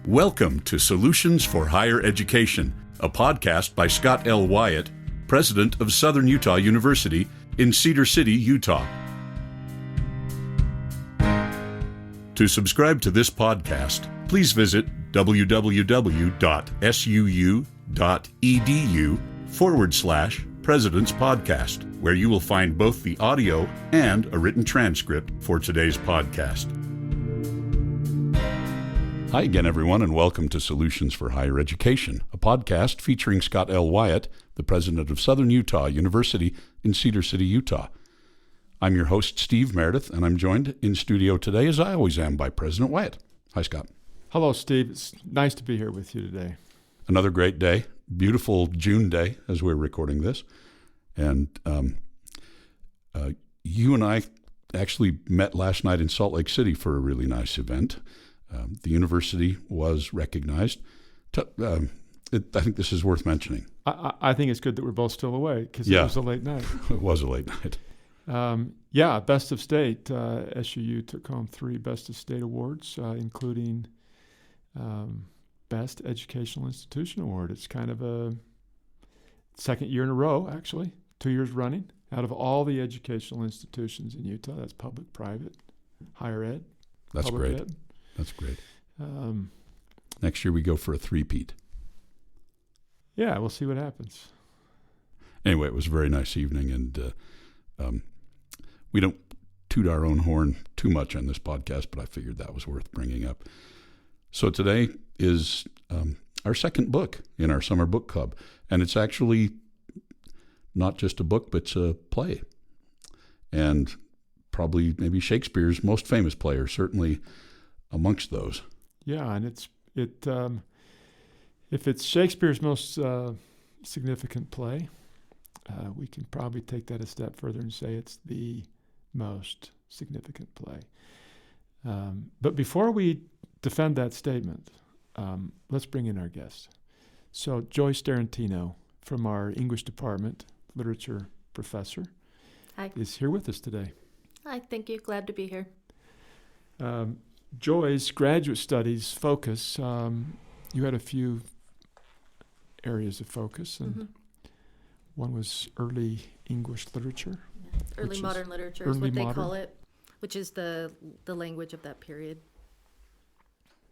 Welcome to Solutions for Higher Education, a podcast by Scott L. Wyatt, president of Southern Utah University in Cedar City, Utah. To subscribe to this podcast, please visit www.suu.edu/President's Podcast, where you will find both the audio and a written transcript for today's podcast. Hi again, everyone, and welcome to Solutions for Higher Education, a podcast featuring Scott L. Wyatt, the president of Southern Utah University in Cedar City, Utah. I'm your host, Steve Meredith, and I'm joined in studio today, as I always am, by President Wyatt. Hi, Scott. Hello, Steve. It's nice to be here with you today. Another great day, beautiful June day as we're recording this. And you and I actually met last night in Salt Lake City for a really nice event. The university was recognized. I think this is worth mentioning. I think it's good that we're both still awake because it was a late night. It was a late night. Best of state. SUU took home 3 Best of State awards, including Best Educational Institution Award. It's kind of a second year in a row, actually, 2 years running. Out of all the educational institutions in Utah, that's public, private, higher ed. That's great. Ed. That's great. Next year we go for a three-peat. Yeah, we'll see what happens. Anyway, it was a very nice evening, and we don't toot our own horn too much on this podcast, but I figured that was worth bringing up. So today is our second book in our summer book club, and it's actually not just a book, but it's a play. And probably maybe Shakespeare's most famous play, or certainly amongst those. Yeah, and if it's Shakespeare's most significant play, we can probably take that a step further and say it's the most significant play. But before we defend that statement, let's bring in our guest. So Joyce Sterrantino from our English department, literature professor, Hi. Is here with us today. Hi, thank you. Glad to be here. Joy's graduate studies focus, you had a few areas of focus, and one was early English literature. Early modern literature is what they call it, which is the language of that period.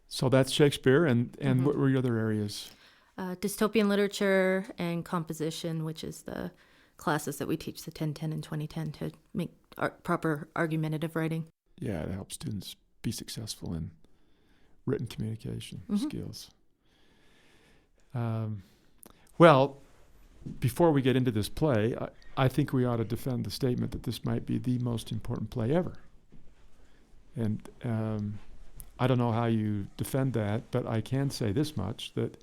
So that's Shakespeare, and what were your other areas? Dystopian literature and composition, which is the classes that we teach, the 1010 and 2010, to make proper argumentative writing. Yeah, it helps students be successful in written communication skills. Well, before we get into this play, I think we ought to defend the statement that this might be the most important play ever. And I don't know how you defend that, but I can say this much, that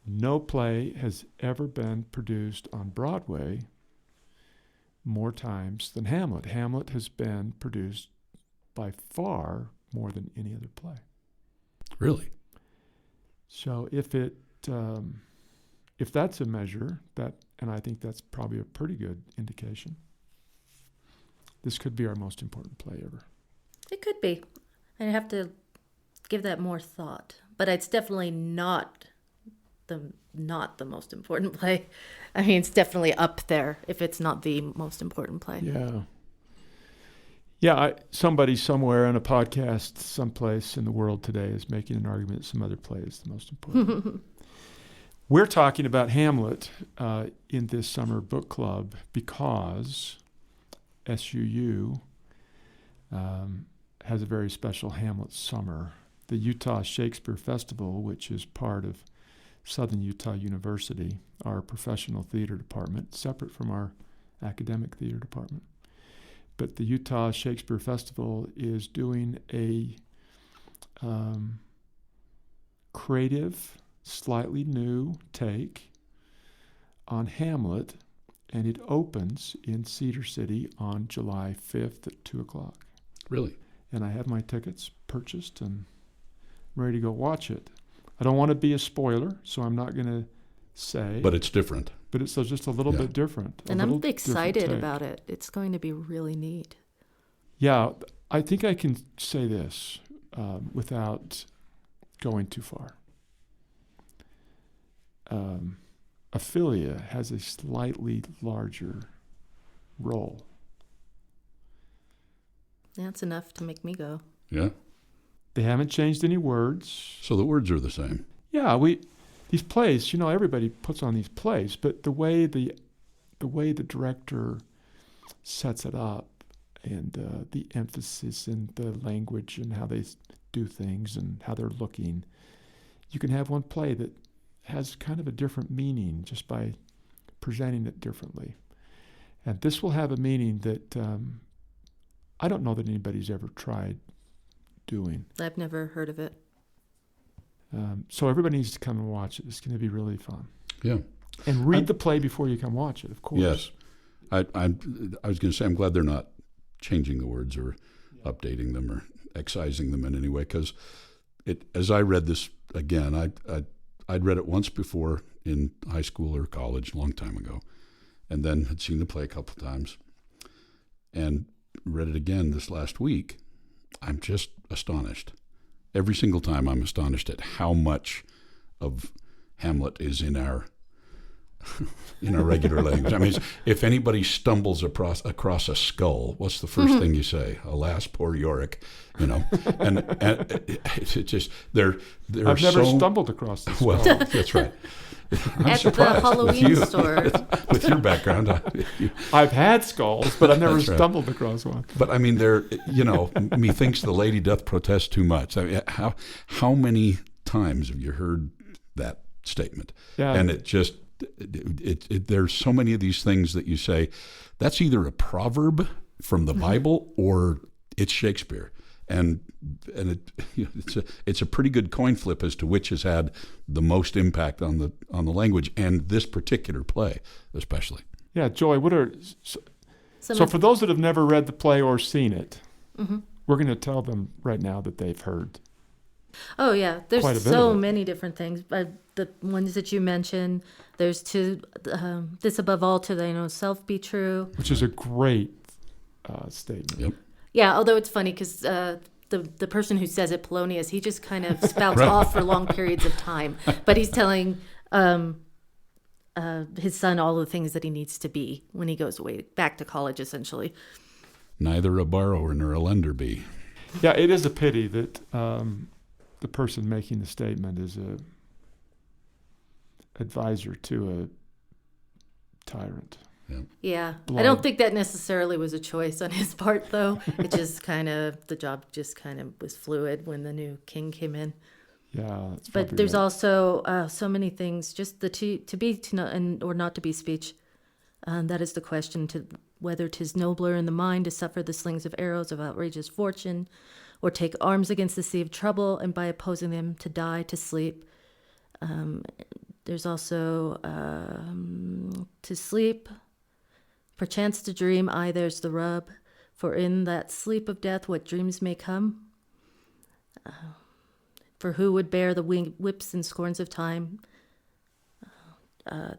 no play has ever been produced on Broadway more times than Hamlet. Hamlet has been produced by far more than any other play. Really? So if that's a measure, and I think that's probably a pretty good indication, this could be our most important play ever. It could be. I'd have to give that more thought, but it's definitely not the most important play. I mean, it's definitely up there if it's not the most important play. Yeah, somebody somewhere on a podcast someplace in the world today is making an argument that some other play is the most important. We're talking about Hamlet in this summer book club because SUU has a very special Hamlet summer. The Utah Shakespeare Festival, which is part of Southern Utah University, our professional theater department, separate from our academic theater department. But the Utah Shakespeare Festival is doing a creative, slightly new take on Hamlet, and it opens in Cedar City on July 5th at 2 o'clock. Really? And I have my tickets purchased and I'm ready to go watch it. I don't want to be a spoiler, so I'm not going to say. But it's different. But it's just a little bit different. And I'm excited about it. It's going to be really neat. Yeah, I think I can say this without going too far. Ophelia has a slightly larger role. That's enough to make me go. Yeah. They haven't changed any words. So the words are the same. Yeah, these plays, everybody puts on these plays, but the way the director sets it up and the emphasis in the language and how they do things and how they're looking, you can have one play that has kind of a different meaning just by presenting it differently. And this will have a meaning that I don't know that anybody's ever tried doing. I've never heard of it. So everybody needs to come and watch it. It's going to be really fun. Yeah. And read the play before you come watch it, of course. Yes. I was going to say, I'm glad they're not changing the words or updating them or excising them in any way, because as I read this again, I'd read it once before in high school or college a long time ago, and then had seen the play a couple times and read it again this last week. I'm just astonished. Every single time I'm astonished at how much of Hamlet is in our regular language. I mean, if anybody stumbles across a skull, what's the first thing you say? Alas, poor Yorick, and it's just they're I've never stumbled across this. Well, that's right. I'm At surprised the Halloween store. with your background. I've had skulls, but I've never That's right. stumbled across one. But I mean, methinks the lady doth protest too much. I mean, how many times have you heard that statement? Yeah. And it just there's so many of these things that you say that's either a proverb from the Bible or it's Shakespeare. And it's a pretty good coin flip as to which has had the most impact on the language, and this particular play especially. Yeah, Joy, so for those that have never read the play or seen it, we're going to tell them right now that they've heard. Oh yeah, Quite a there's bit so of it. many different things. The ones that you mentioned, there's this above all to thine own self be true. Which is a great statement. Yep. Yeah, although it's funny because the person who says it, Polonius, he just kind of spouts off for long periods of time. But he's telling his son all the things that he needs to be when he goes away back to college, essentially. Neither a borrower nor a lender be. Yeah, it is a pity that the person making the statement is a advisor to a tyrant. Yeah, Blood. I don't think that necessarily was a choice on his part, though. It just the job just kind of was fluid when the new king came in. Yeah, that's But probably there's right. also so many things. Just the to be to not, and or not to be speech. That is the question: to whether 'tis nobler in the mind to suffer the slings of arrows of outrageous fortune, or take arms against the sea of trouble, and by opposing them to die to sleep. There's also to sleep. Perchance to dream, aye, there's the rub. For in that sleep of death, what dreams may come? For who would bear the whips and scorns of time?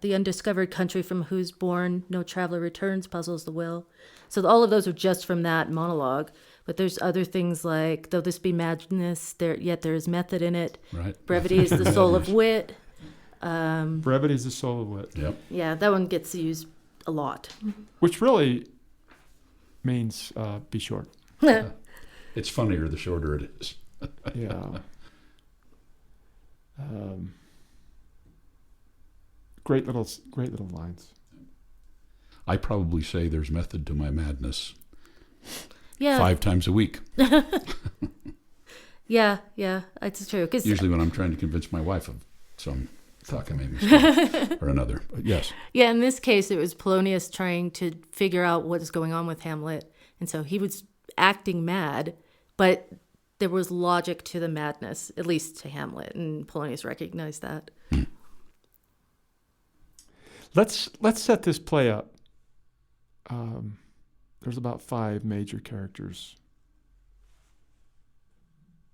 The undiscovered country from whose bourne no traveler returns puzzles the will. So all of those are just from that monologue. But there's other things like, though this be madness, yet there is method in it. Right. Brevity is the soul of wit. Brevity is the soul of wit. Yep. Yeah, that one gets used a lot. Which really means be short. It's funnier the shorter it is. Yeah. Great little lines. I probably say there's method to my madness Yeah. 5 times a week. Yeah, it's true. 'Cause Usually when I'm trying to convince my wife of some cockamamie or another. But yes. yeah, in this case, it was Polonius trying to figure out what is going on with Hamlet. And so he was acting mad, but there was logic to the madness, at least to Hamlet. And Polonius recognized that. Let's set this play up. There's about 5 major characters,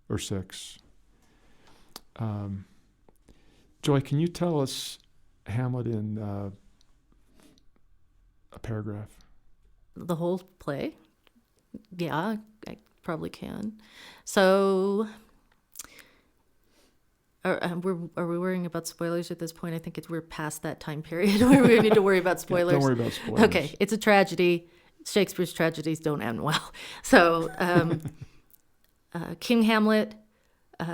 or 6. Joy, can you tell us Hamlet in a paragraph? The whole play? Yeah, I probably can. So Are we worrying about spoilers at this point? I think we're past that time period where we need to worry about spoilers. Don't worry about spoilers. Okay, it's a tragedy. Shakespeare's tragedies don't end well. So King Hamlet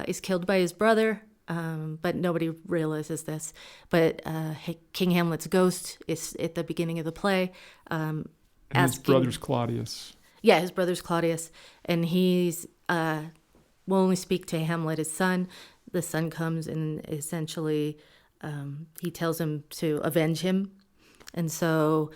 is killed by his brother, but nobody realizes this. But King Hamlet's ghost is at the beginning of the play. And his brother's Claudius. Yeah, his brother's Claudius. And he's will only speak to Hamlet, his son. The son comes and essentially he tells him to avenge him. And so,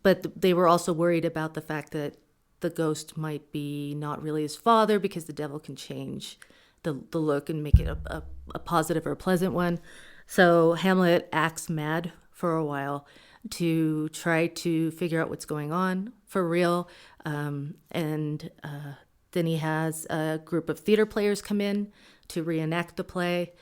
but they were also worried about the fact that the ghost might be not really his father, because the devil can change the look and make it a positive or a pleasant one. So Hamlet acts mad for a while to try to figure out what's going on for real. And then he has a group of theater players come in to reenact the play.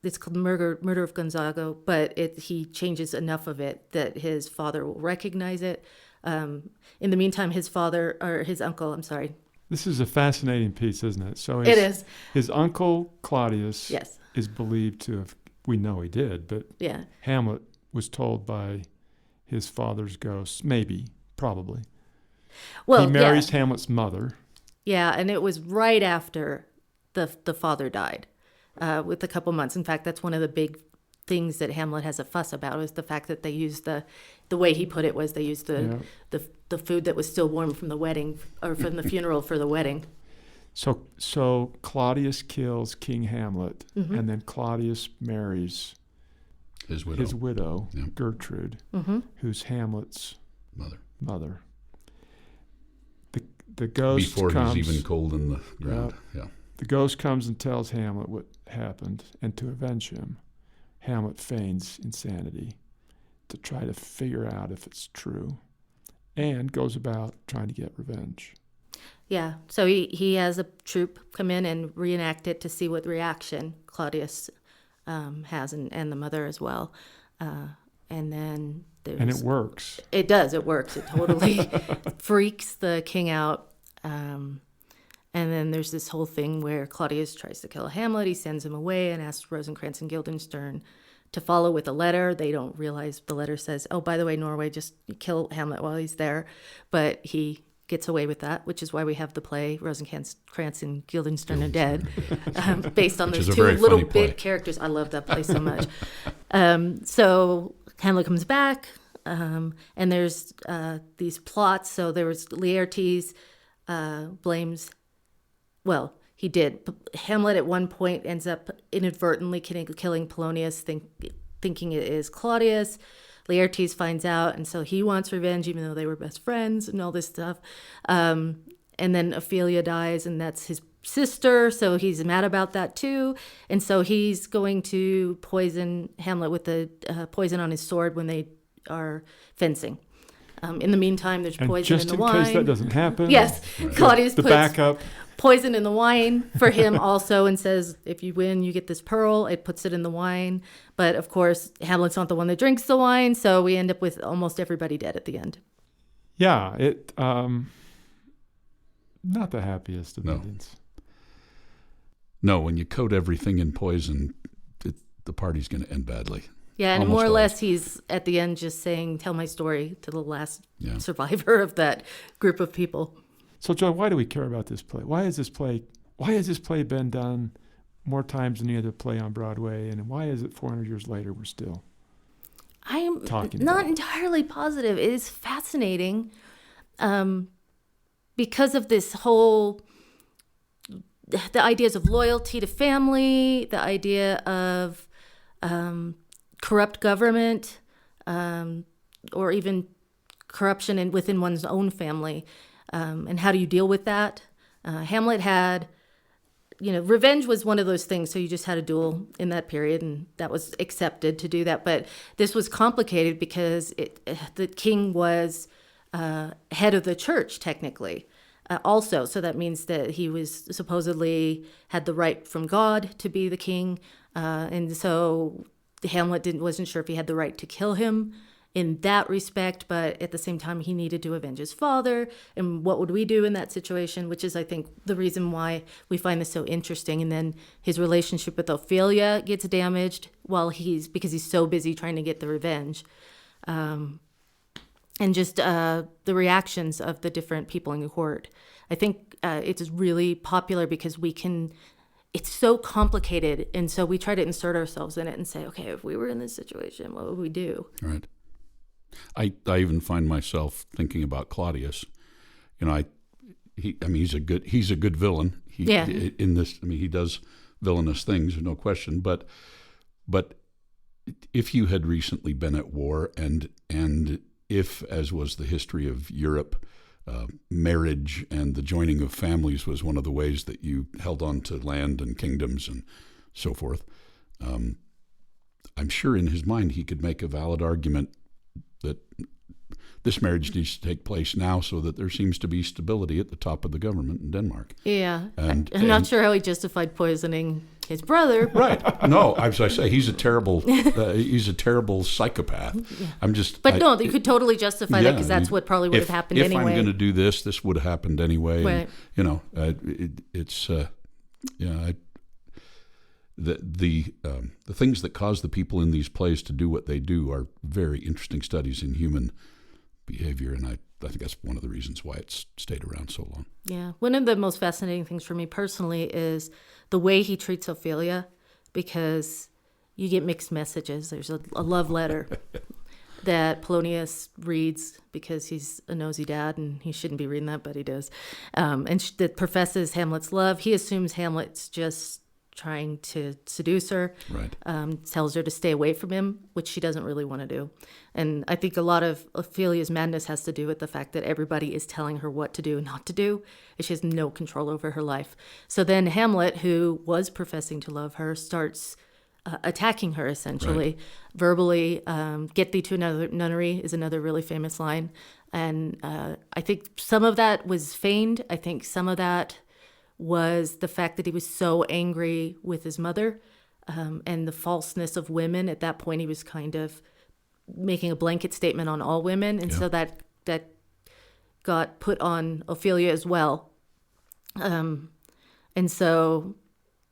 It's called Murder of Gonzago, but he changes enough of it that his father will recognize it. In the meantime, his uncle, I'm sorry. This is a fascinating piece, isn't it? So It is. His uncle Claudius Yes. is believed to have, we know he did, but Yeah. Hamlet was told by his father's ghost, probably. Well, he marries Hamlet's mother. Yeah, and it was right after the father died, with a couple months. In fact, that's one of the big things that Hamlet has a fuss about, is the fact that they used the way he put it was they used the food that was still warm from the wedding, or from the funeral for the wedding. So Claudius kills King Hamlet, Mm-hmm. and then Claudius marries His widow, Yeah. Gertrude, Mm-hmm. who's Hamlet's mother. The ghost Before comes, he's even cold in the ground. Yeah. The ghost comes and tells Hamlet what happened, and to avenge him, Hamlet feigns insanity to try to figure out if it's true, and goes about trying to get revenge. Yeah, so he has a troupe come in and reenact it to see what reaction Claudius has, and the mother as well. And then And it works. It does. It works. It totally freaks the king out. And then there's this whole thing where Claudius tries to kill Hamlet. He sends him away and asks Rosencrantz and Guildenstern to follow with a letter. They don't realize the letter says, oh, by the way, Norway, just kill Hamlet while he's there. But he gets away with that, which is why we have the play Rosencrantz and Guildenstern are Dead, based on those two little bit characters. I love that play so much. So Hamlet comes back, and there's these plots. So there was Laertes blames, well, he did. Hamlet at one point ends up inadvertently killing Polonius, thinking it is Claudius. Laertes finds out, and so he wants revenge, even though they were best friends and all this stuff. And then Ophelia dies, and that's his sister, so he's mad about that too. And so he's going to poison Hamlet with the poison on his sword when they are fencing. In the meantime, there's poison in the wine. Just in case that doesn't happen. Yes, right. Claudius puts backup. Poison in the wine for him also, and says, if you win, you get this pearl. It puts it in the wine. But of course, Hamlet's not the one that drinks the wine, so we end up with almost everybody dead at the end. Yeah, it not the happiest of endings. No, when you coat everything in poison, the party's going to end badly. Yeah, and more or less he's at the end just saying, tell my story to the last survivor of that group of people. So, Joe, why do we care about this play? Why has this play been done more times than any other play on Broadway? And why is it 400 years later we're still talking not about entirely positive. It is fascinating because of this whole, the ideas of loyalty to family, the idea of corrupt government, or even corruption within one's own family. And how do you deal with that? Hamlet had, revenge was one of those things. So you just had a duel in that period, and that was accepted to do that. But this was complicated because the king was head of the church, technically, also. So that means that he was supposedly had the right from God to be the king. And so Hamlet wasn't sure if he had the right to kill him in that respect, but at the same time, he needed to avenge his father. And what would we do in that situation? Which is, I think, the reason why we find this so interesting. And then his relationship with Ophelia gets damaged because he's so busy trying to get the revenge. And just the reactions of the different people in the court. I think it's really popular because it's so complicated, and so we try to insert ourselves in it and say, okay, if we were in this situation, what would we do? Right. I even find myself thinking about Claudius. He's a good villain. In this, he does villainous things, no question. But if you had recently been at war, and if, as was the history of Europe, marriage and the joining of families was one of the ways that you held on to land and kingdoms and so forth, I'm sure in his mind he could make a valid argument that this marriage needs to take place now so that there seems to be stability at the top of the government in Denmark. Yeah. I'm not sure how he justified poisoning his brother. Right. No, as I say, he's a terrible psychopath. Yeah. You could totally justify that because that's what probably would have happened anyway. If I'm going to do this would have happened anyway. Right. And, the things that cause the people in these plays to do what they do are very interesting studies in human behavior, and I think that's one of the reasons why it's stayed around so long. Yeah. One of the most fascinating things for me personally is the way he treats Ophelia, because you get mixed messages. There's a love letter that Polonius reads because he's a nosy dad and he shouldn't be reading that, but he does. That professes Hamlet's love. He assumes Hamlet's just trying to seduce her, right. Tells her to stay away from him, which she doesn't really want to do. And I think a lot of Ophelia's madness has to do with the fact that everybody is telling her what to do and not to do, and she has no control over her life. So then Hamlet, who was professing to love her, starts attacking her, essentially, right. Verbally. Get thee to another nunnery is another really famous line. And I think some of that was feigned. I think some of that was the fact that he was so angry with his mother, and the falseness of women. At that point, he was kind of making a blanket statement on all women, and so that got put on Ophelia as well. And so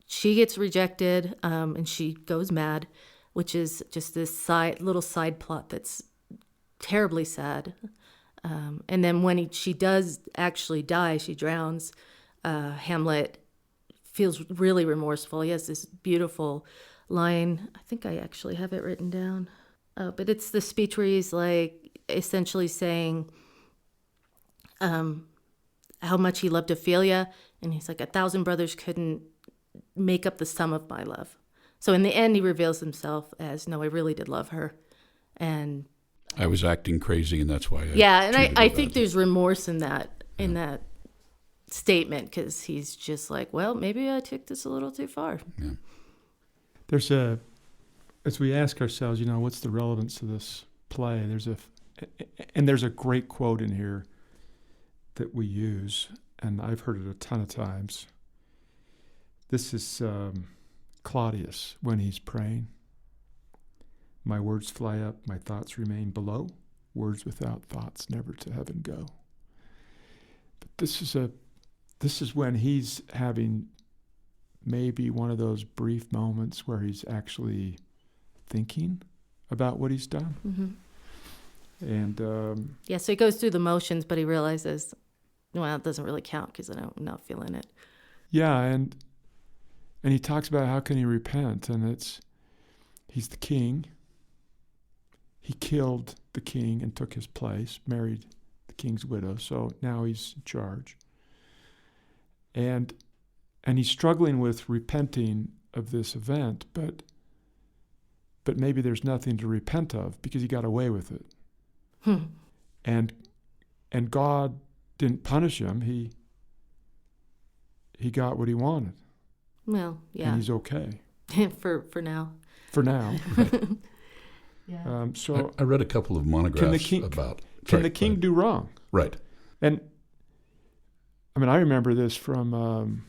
she gets rejected, and she goes mad, which is just this little side plot that's terribly sad. And then when she does actually die, she drowns. Hamlet feels really remorseful. He has this beautiful line. I think I actually have it written down. But it's the speech where he's like essentially saying how much he loved Ophelia. And he's like, 1,000 brothers couldn't make up the sum of my love. So in the end, he reveals himself as, no, I really did love her. And I was acting crazy, and that's why I think there's remorse in that statement, because he's just like, well, maybe I took this a little too far. Yeah. There's as we ask ourselves, what's the relevance of this play? There's a great quote in here that we use, and I've heard it a ton of times. This is Claudius when he's praying. My words fly up, my thoughts remain below. Words without thoughts never to heaven go. But this is when he's having maybe one of those brief moments where he's actually thinking about what he's done. Mm-hmm. And so he goes through the motions, but he realizes, well, it doesn't really count because I'm not feeling it. Yeah, and he talks about how can he repent, and he's the king. He killed the king and took his place, married the king's widow, so now he's in charge. And he's struggling with repenting of this event, but maybe there's nothing to repent of because he got away with it. And God didn't punish him. He got what he wanted. Well, yeah. And he's okay. for now. For now. Right. Yeah. So I read a couple of monographs about... Can the king do wrong? Right. And I remember this from,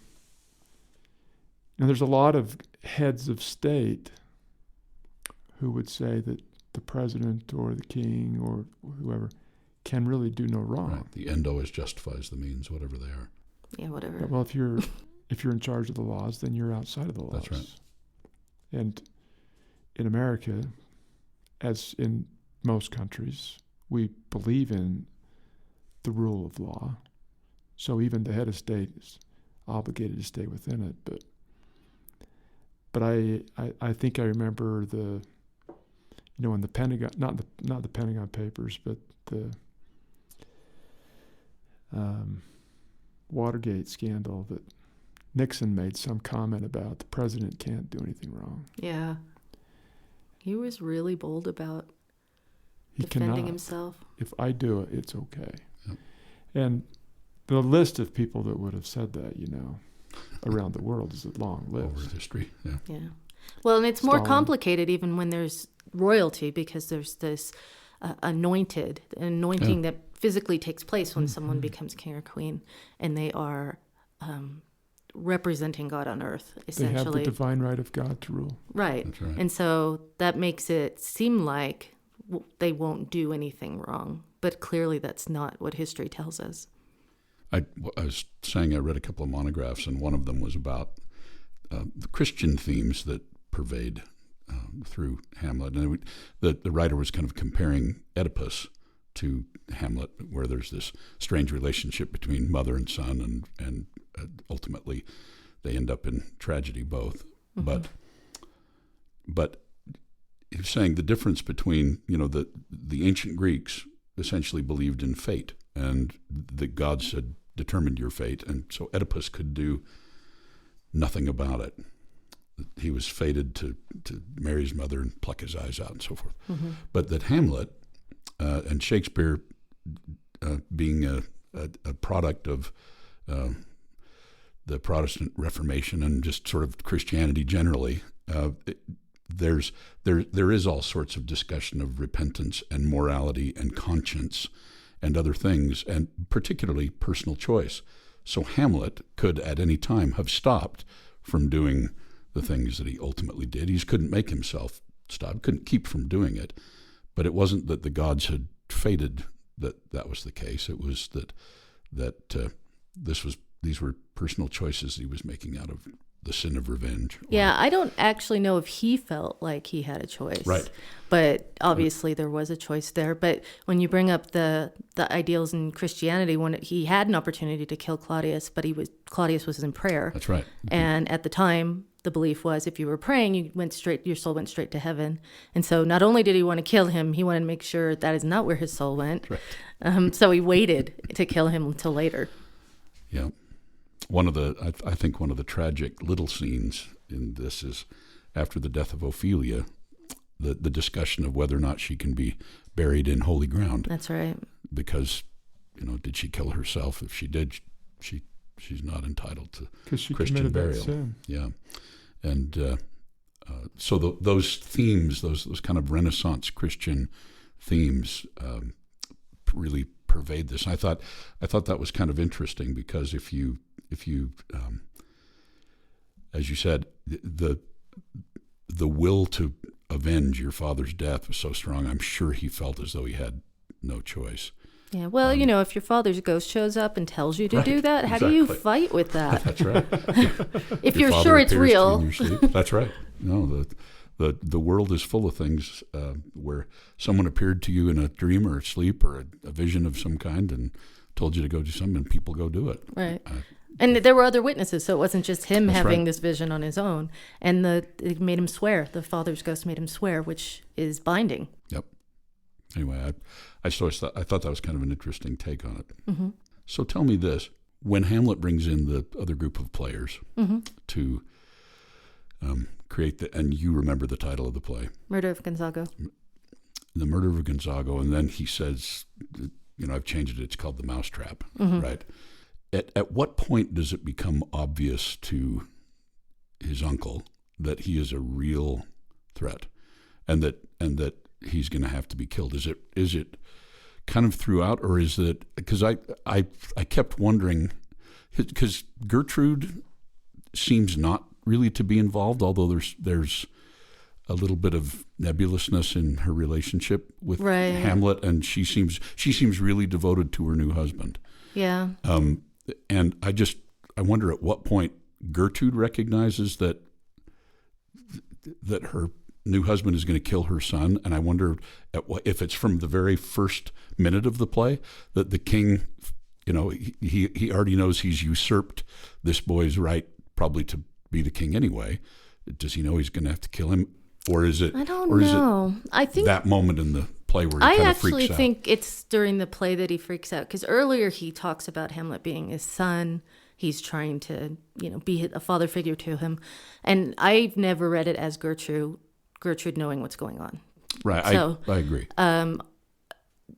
there's a lot of heads of state who would say that the president or the king or whoever can really do no wrong. Right. The end always justifies the means, whatever they are. Yeah, whatever. Well, if you're in charge of the laws, then you're outside of the laws. That's right. And in America, as in most countries, we believe in the rule of law. So even the head of state is obligated to stay within it. But I think I remember in the Pentagon, not the Pentagon Papers, but the Watergate scandal, that Nixon made some comment about the president can't do anything wrong. Yeah. He was really bold about He defending cannot. himself. If I do it, it's okay. Yep. And the list of people that would have said that, around the world is a long list. Over history, yeah. Yeah. Well, and it's more Stalin. complicated even when there's royalty, because there's this anointing that physically takes place when someone becomes king or queen, and they are representing God on earth, essentially. They have the divine right of God to rule. Right. That's right. And so that makes it seem like they won't do anything wrong, but clearly that's not what history tells us. I was saying I read a couple of monographs, and one of them was about the Christian themes that pervade through Hamlet. And the writer was kind of comparing Oedipus to Hamlet, where there's this strange relationship between mother and son, and ultimately they end up in tragedy both. Mm-hmm. But he was saying the difference between, the ancient Greeks essentially believed in fate, and the gods had determined your fate, and so Oedipus could do nothing about it. He was fated to marry his mother and pluck his eyes out and so forth. Mm-hmm. But that Hamlet and Shakespeare, being a product of the Protestant Reformation and just sort of Christianity generally, there is all sorts of discussion of repentance and morality and conscience and other things, and particularly personal choice. So Hamlet could at any time have stopped from doing the things that he ultimately did. He couldn't make himself stop, couldn't keep from doing it. But it wasn't that the gods had fated that was the case. It was that these were personal choices he was making out of the sin of revenge. Yeah, I don't actually know if he felt like he had a choice. Right. But obviously there was a choice there. But when you bring up the ideals in Christianity, when he had an opportunity to kill Claudius, but Claudius was in prayer. That's right. Mm-hmm. And at the time, the belief was if you were praying, your soul went straight to heaven. And so not only did he want to kill him, he wanted to make sure that is not where his soul went. Right. So he waited to kill him until later. Yeah. I think one of the tragic little scenes in this is after the death of Ophelia, the discussion of whether or not she can be buried in holy ground. That's right. Because, did she kill herself? If she did, she's not entitled to Christian burial. That sin. Yeah. And so those themes, those kind of Renaissance Christian themes really pervade this. I thought that was kind of interesting because if you as you said, the will to avenge your father's death was so strong, I'm sure he felt as though he had no choice. Yeah, well, if your father's ghost shows up and tells you to do that, how do you fight with that? That's right. If you're sure it's real. That's right. No, the world is full of things where someone appeared to you in a dream or sleep or a vision of some kind and told you to go do something, and people go do it. Right. And there were other witnesses, so it wasn't just him having this vision on his own. And it made him swear. The father's ghost made him swear, which is binding. Yep. Anyway, I thought that was kind of an interesting take on it. Mm-hmm. So tell me this. When Hamlet brings in the other group of players to create and you remember the title of the play? Murder of Gonzago. The Murder of Gonzago, and then he says, I've changed it, it's called The Mousetrap, right? At what point does it become obvious to his uncle that he is a real threat and that he's going to have to be killed? Is it kind of throughout, or is it, because I kept wondering, because Gertrude seems not really to be involved, although there's a little bit of nebulousness in her relationship with Right. Hamlet, and she seems really devoted to her new husband. Yeah. And I wonder at what point Gertrude recognizes that her new husband is going to kill her son, and I wonder if it's from the very first minute of the play that the king, he already knows he's usurped this boy's right probably to be the king anyway. Does he know he's going to have to kill him, or is it? I don't know. I think that moment in the play where he I kind of actually freaks out. think it's during the play that he freaks out, because earlier he talks about Hamlet being his son. He's trying to, be a father figure to him, and I've never read it as Gertrude knowing what's going on. Right. So, I agree.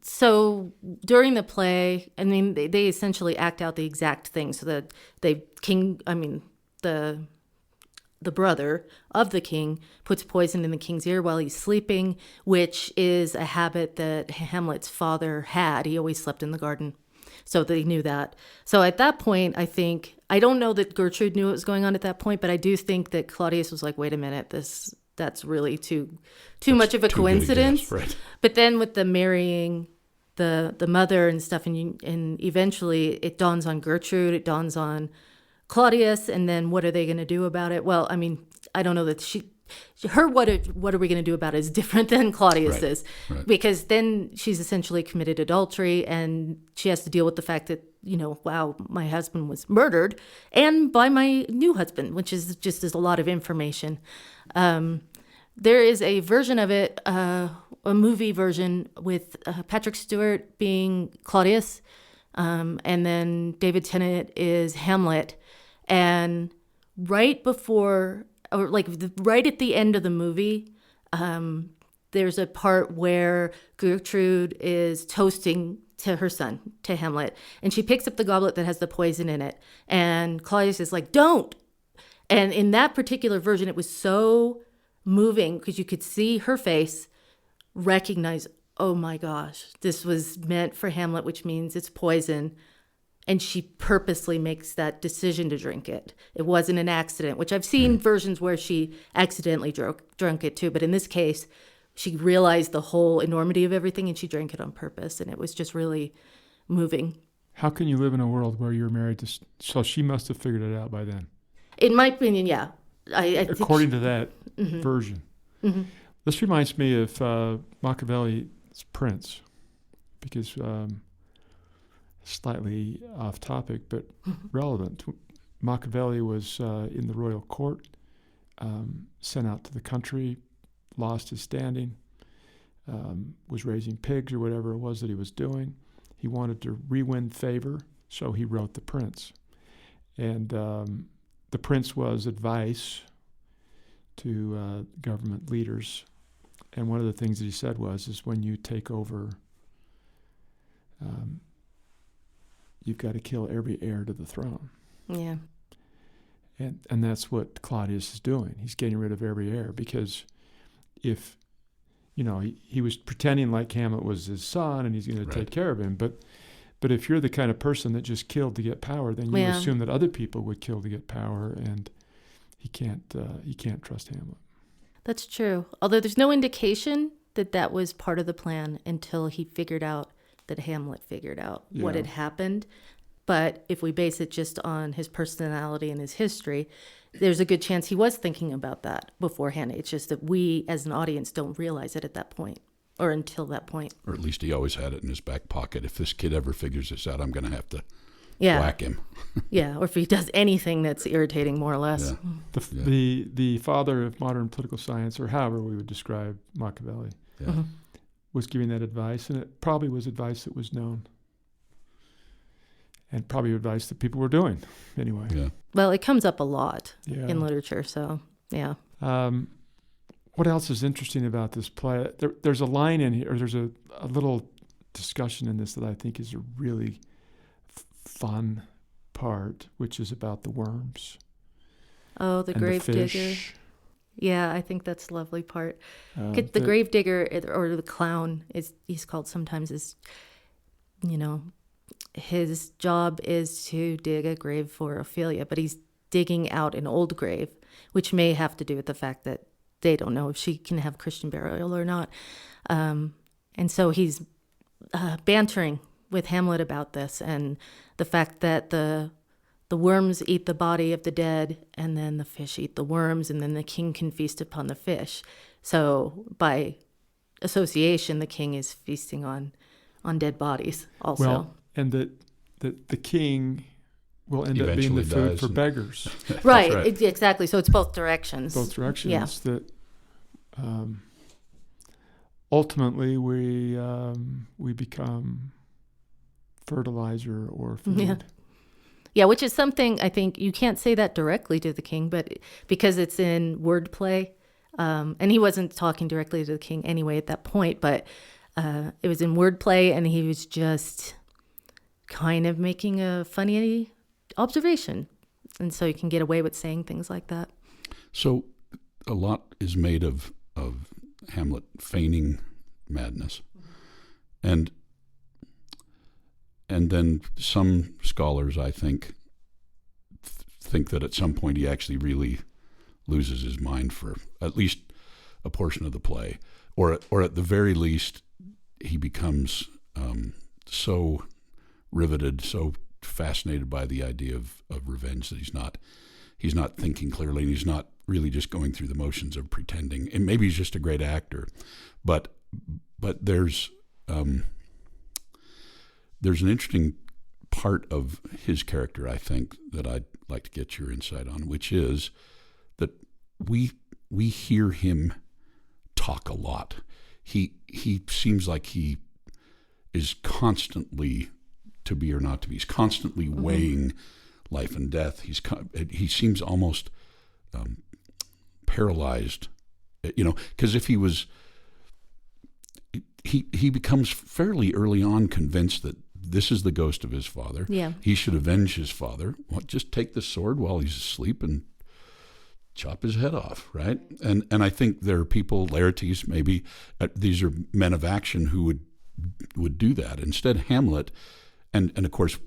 So during the play, I mean, they essentially act out the exact thing. So that the brother of the king puts poison in the king's ear while he's sleeping, which is a habit that Hamlet's father had. He always slept in the garden. So they knew that. So at that point, I don't know that Gertrude knew what was going on at that point, but I do think that Claudius was like, wait a minute, that's really too much of a coincidence. Right. But then with the marrying the mother and stuff, and eventually it dawns on Gertrude, it dawns on Claudius, and then what are they going to do about it? Well, I mean, I don't know that what are we going to do about it is different than Claudius's, right. Because then she's essentially committed adultery, and she has to deal with the fact that, wow, my husband was murdered, and by my new husband, which is just a lot of information. There is a version of it, a movie version with Patrick Stewart being Claudius, and then David Tennant is Hamlet, and right before, or like right at the end of the movie, there's a part where Gertrude is toasting to her son, to Hamlet, and she picks up the goblet that has the poison in it, and Claudius is like, don't. And in that particular version, it was so moving because you could see her face recognize, oh my gosh, this was meant for Hamlet, which means it's poison. And she purposely makes that decision to drink it. It wasn't an accident, which I've seen versions where she accidentally drunk it too. But in this case, she realized the whole enormity of everything and she drank it on purpose. And it was just really moving. How can you live in a world where you're married to... So she must have figured it out by then. In my opinion, yeah. According to that version. Mm-hmm. This reminds me of Machiavelli's Prince, because slightly off topic, but relevant. Machiavelli was in the royal court, sent out to the country, lost his standing, was raising pigs or whatever it was that he was doing. He wanted to re-win favor, so he wrote The Prince. And The Prince was advice to government leaders. And one of the things that he said is when you take over, you've got to kill every heir to the throne. Yeah. And that's what Claudius is doing. He's getting rid of every heir, because if, he was pretending like Hamlet was his son and he's going to take care of him. But if you're the kind of person that just killed to get power, then you assume that other people would kill to get power, and he can't trust Hamlet. That's true. Although there's no indication that was part of the plan until he figured out that Hamlet figured out what had happened. But if we base it just on his personality and his history, there's a good chance he was thinking about that beforehand. It's just that we as an audience don't realize it at that point, or until that point. Or at least he always had it in his back pocket. If this kid ever figures this out, I'm going to have to whack him. Or if he does anything that's irritating, more or less. Yeah. The father of modern political science, or however we would describe Machiavelli, was giving that advice, and it probably was advice that was known. And probably advice that people were doing anyway. Yeah. Well, it comes up a lot in literature, so yeah. What else is interesting about this play? There's a line in here, or there's a little discussion in this that I think is a really fun part, which is about the worms. Oh, the grave digger. Yeah, I think that's a lovely part. The grave digger, or the clown, he's called sometimes, is, his job is to dig a grave for Ophelia, but he's digging out an old grave, which may have to do with the fact that they don't know if she can have Christian burial or not. And so he's bantering with Hamlet about this and the fact that the worms eat the body of the dead, and then the fish eat the worms, and then the king can feast upon the fish. So by association, the king is feasting on dead bodies also. Well, and that the king will end up being Eventually the food dies for and- Right, That's right. exactly. So it's both directions. both directions. Yeah. That ultimately we become fertilizer or food. Yeah. Yeah, which is something I think you can't say that directly to the king, but because it's in wordplay, and he wasn't talking directly to the king anyway at that point, but it was in wordplay, and he was just kind of making a funny observation, and so you can get away with saying things like that. So a lot is made of Hamlet feigning madness. And then some scholars, I think that at some point he actually really loses his mind for at least a portion of the play, or at the very least he becomes so riveted, so fascinated by the idea of revenge that he's not thinking clearly, and he's not really just going through the motions of pretending. And maybe he's just a great actor, but there's an interesting part of his character, I think, that I'd like to get your insight on, which is that we hear him talk a lot. He seems like he is constantly to be or not to be. He's constantly weighing life and death. He seems almost paralyzed, because if he was, he becomes fairly early on convinced that this is the ghost of his father. Yeah. He should avenge his father. Well, just take the sword while he's asleep and chop his head off, right? And I think there are people, Laertes maybe, these are men of action who would do that. Instead, Hamlet, and of course,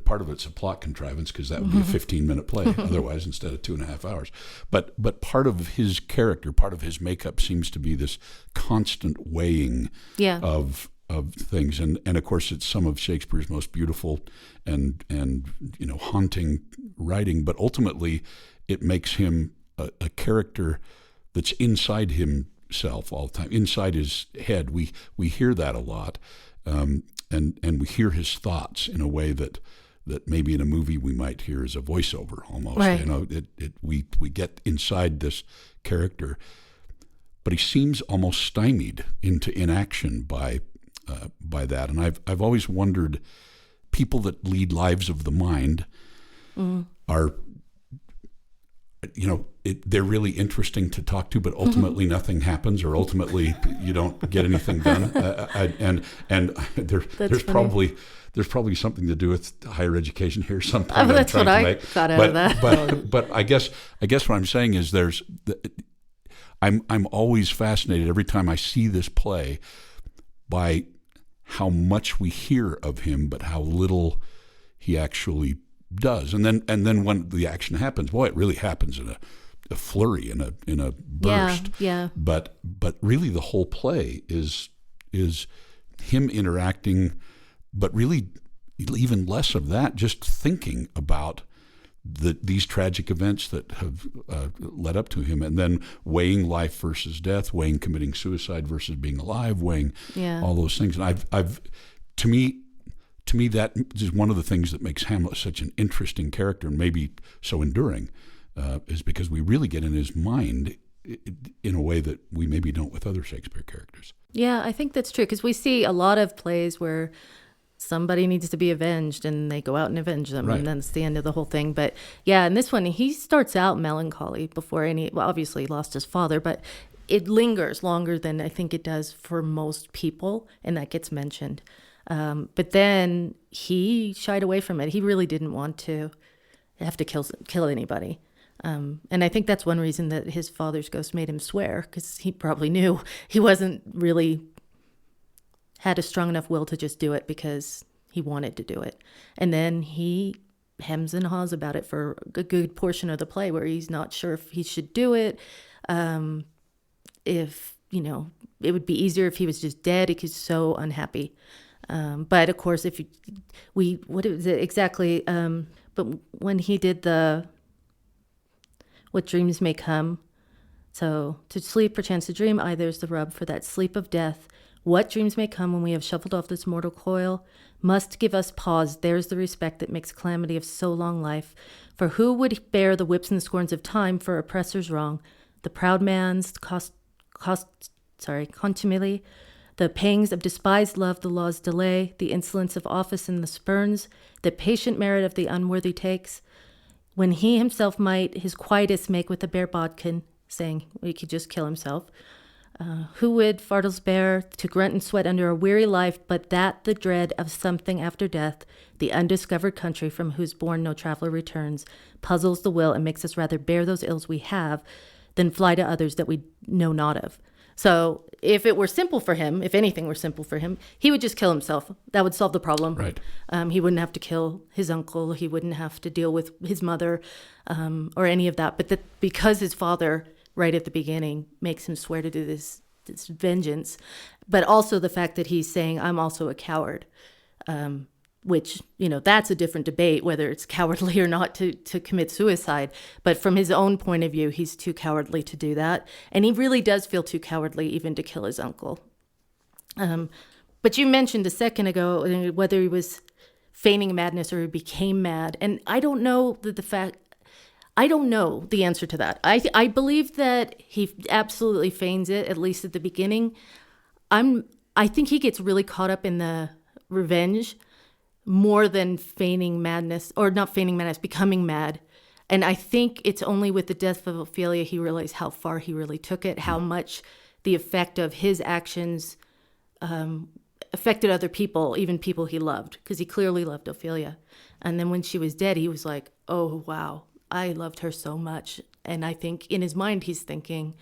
part of it's a plot contrivance because that would be a 15-minute play otherwise instead of 2.5 hours. But part of his character, part of his makeup seems to be this constant weighing of things. And of course, it's some of Shakespeare's most beautiful and haunting writing. But ultimately, it makes him a character that's inside himself all the time, inside his head. We hear that a lot. And we hear his thoughts in a way that maybe in a movie we might hear as a voiceover almost. Right. We get inside this character, but he seems almost stymied into inaction by that. And I've always wondered, people that lead lives of the mind are, they're really interesting to talk to, but ultimately nothing happens, or ultimately you don't get anything done. And there's probably something to do with higher education here. Something that's what I got out of that. But I guess what I'm saying is I'm always fascinated every time I see this play by how much we hear of him, but how little he actually does. And then when the action happens, boy, it really happens in a flurry, in a burst. Yeah. But really the whole play is him interacting, but really even less of that, just thinking about these tragic events that have led up to him, and then weighing life versus death, weighing committing suicide versus being alive, weighing all those things. And I've to me, that is one of the things that makes Hamlet such an interesting character, and maybe so enduring, is because we really get in his mind in a way that we maybe don't with other Shakespeare characters. Yeah, I think that's true, because we see a lot of plays where somebody needs to be avenged and they go out and avenge them, Right. and then it's the end of the whole thing. But yeah, in this one, he starts out melancholy before obviously he lost his father, but it lingers longer than I think it does for most people, and that gets mentioned. But then he shied away from it. He really didn't want to have to kill anybody. And I think that's one reason that his father's ghost made him swear, because he probably knew he wasn't really had a strong enough will to just do it because he wanted to do it. And then he hems and haws about it for a good portion of the play, where he's not sure if he should do it. If, it would be easier if he was just dead. He's so unhappy. But of course, what is it exactly? But when he did what dreams may come. So to sleep, perchance to dream, there's the rub for that sleep of death. What dreams may come when we have shuffled off this mortal coil must give us pause. There's the respect that makes calamity of so long life. For who would bear the whips and scorns of time for oppressor's wrong? The proud man's contumely, the pangs of despised love, the law's delay, the insolence of office and the spurns, the patient merit of the unworthy takes, when he himself might his quietest make with a bare bodkin, saying he could just kill himself. Who would fardels bear to grunt and sweat under a weary life, but that the dread of something after death, the undiscovered country from whose bourne no traveler returns, puzzles the will and makes us rather bear those ills we have than fly to others that we know not of. So if it were simple for him, if anything were simple for him, he would just kill himself. That would solve the problem. Right. He wouldn't have to kill his uncle. He wouldn't have to deal with his mother or any of that. But because his father, right at the beginning, makes him swear to do this vengeance, but also the fact that he's saying, I'm also a coward, which, that's a different debate, whether it's cowardly or not to commit suicide. But from his own point of view, he's too cowardly to do that. And he really does feel too cowardly even to kill his uncle. But you mentioned a second ago whether he was feigning madness or he became mad. And I don't know I don't know the answer to that. I believe that he absolutely feigns it, at least at the beginning. I think he gets really caught up in the revenge more than feigning madness, or not feigning madness, becoming mad. And I think it's only with the death of Ophelia he realized how far he really took it, how much the effect of his actions affected other people, even people he loved, because he clearly loved Ophelia. And then when she was dead, he was like, oh, wow, I loved her so much. And I think in his mind, he's thinking,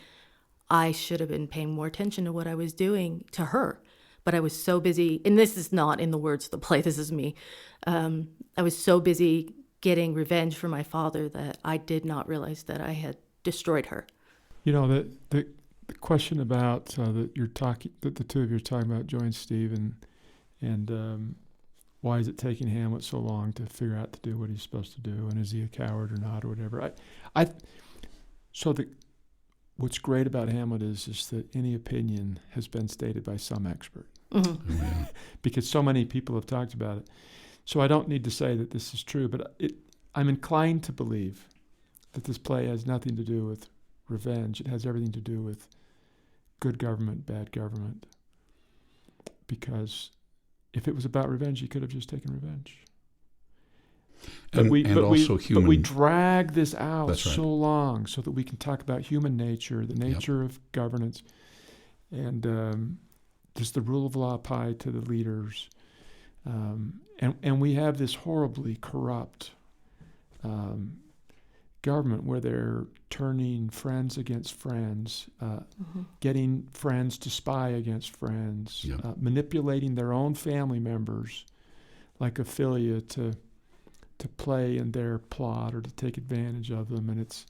I should have been paying more attention to what I was doing to her. But I was so busy, and this is not in the words of the play, this is me. I was so busy getting revenge for my father that I did not realize that I had destroyed her. The question about that the two of you are talking about, Joy and Steve, and why is it taking Hamlet so long to figure out to do what he's supposed to do, and is he a coward or not, or whatever. What's great about Hamlet is that any opinion has been stated by some expert. Mm-hmm. Oh, yeah. Because so many people have talked about it. So I don't need to say that this is true, but I'm inclined to believe that this play has nothing to do with revenge. It has everything to do with good government, bad government. Because if it was about revenge, he could have just taken revenge. But we drag this out so long so that we can talk about human nature, the nature of governance, and just the rule of law applied to the leaders. And we have this horribly corrupt government where they're turning friends against friends, getting friends to spy against friends, manipulating their own family members, like Ophelia, to play in their plot or to take advantage of them. And it's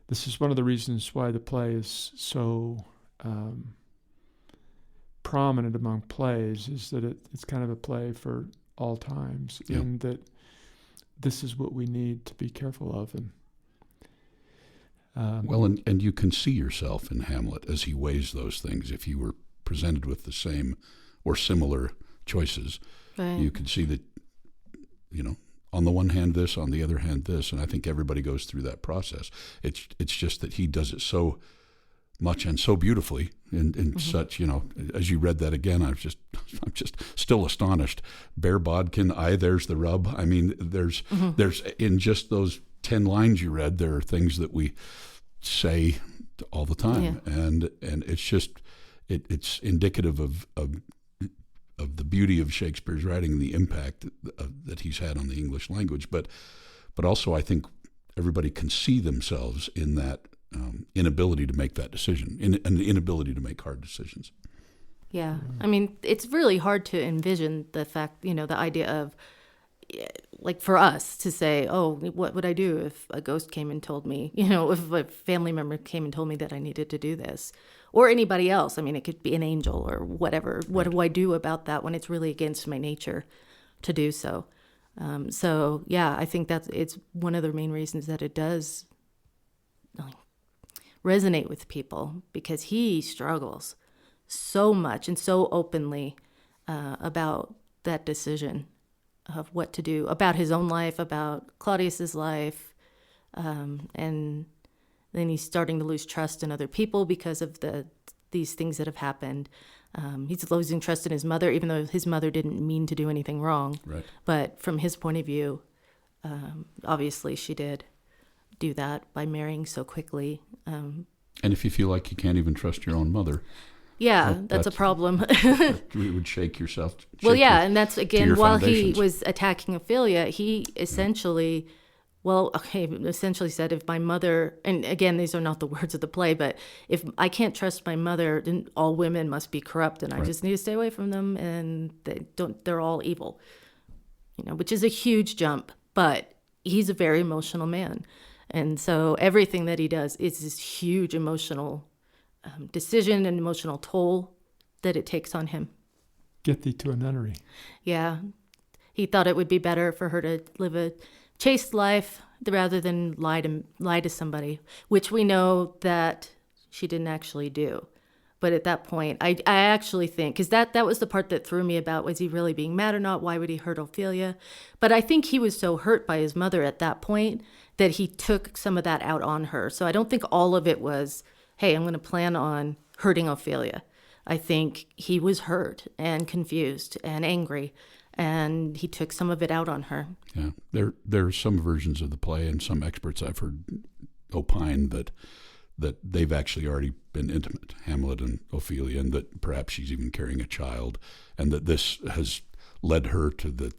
this is one of the reasons why the play is so prominent among plays, is that it's kind of a play for all times, in that this is what we need to be careful of. And and you can see yourself in Hamlet as he weighs those things. If you were presented with the same or similar choices, you can see that, on the one hand this, on the other hand this, and I think everybody goes through that process. It's just that he does it so much and so beautifully, and such, as you read that again, I'm just still astonished. Bare bodkin, there's the rub. I mean, there's in just those 10 lines you read, there are things that we say all the time, and it's just it's indicative of the beauty of Shakespeare's writing and the impact that he's had on the English language. But also I think everybody can see themselves in that inability to make that decision, and the inability to make hard decisions. Yeah. I mean, it's really hard to envision the fact, the idea of, like for us to say, oh, what would I do if a ghost came and told me, if a family member came and told me that I needed to do this, or anybody else. I mean, it could be an angel or whatever. What do I do about that when it's really against my nature to do so? So yeah, I think it's one of the main reasons that it does resonate with people, because he struggles so much and so openly about that decision of what to do, about his own life, about Claudius's life, and then he's starting to lose trust in other people because of these things that have happened. He's losing trust in his mother, even though his mother didn't mean to do anything wrong. Right. But from his point of view, obviously she did do that by marrying so quickly. And if you feel like you can't even trust your own mother, yeah, that's a problem. it would shake yourself. And that's, again, while he foundations. was attacking Ophelia, he essentially said, if my mother, and again, these are not the words of the play, but if I can't trust my mother, then all women must be corrupt, and I just need to stay away from them, and they're all evil, which is a huge jump, but he's a very emotional man. And so everything that he does is this huge emotional decision and emotional toll that it takes on him. Get thee to a nunnery. Yeah. He thought it would be better for her to live a chaste life rather than lie to somebody, which we know that she didn't actually do. But at that point, I actually think, because that was the part that threw me about, was he really being mad or not? Why would he hurt Ophelia? But I think he was so hurt by his mother at that point that he took some of that out on her. So I don't think all of it was, hey, I'm going to plan on hurting Ophelia. I think he was hurt and confused and angry, and he took some of it out on her. Yeah, there are some versions of the play, and some experts I've heard opine that they've actually already been intimate, Hamlet and Ophelia, and that perhaps she's even carrying a child, and that this has led her to the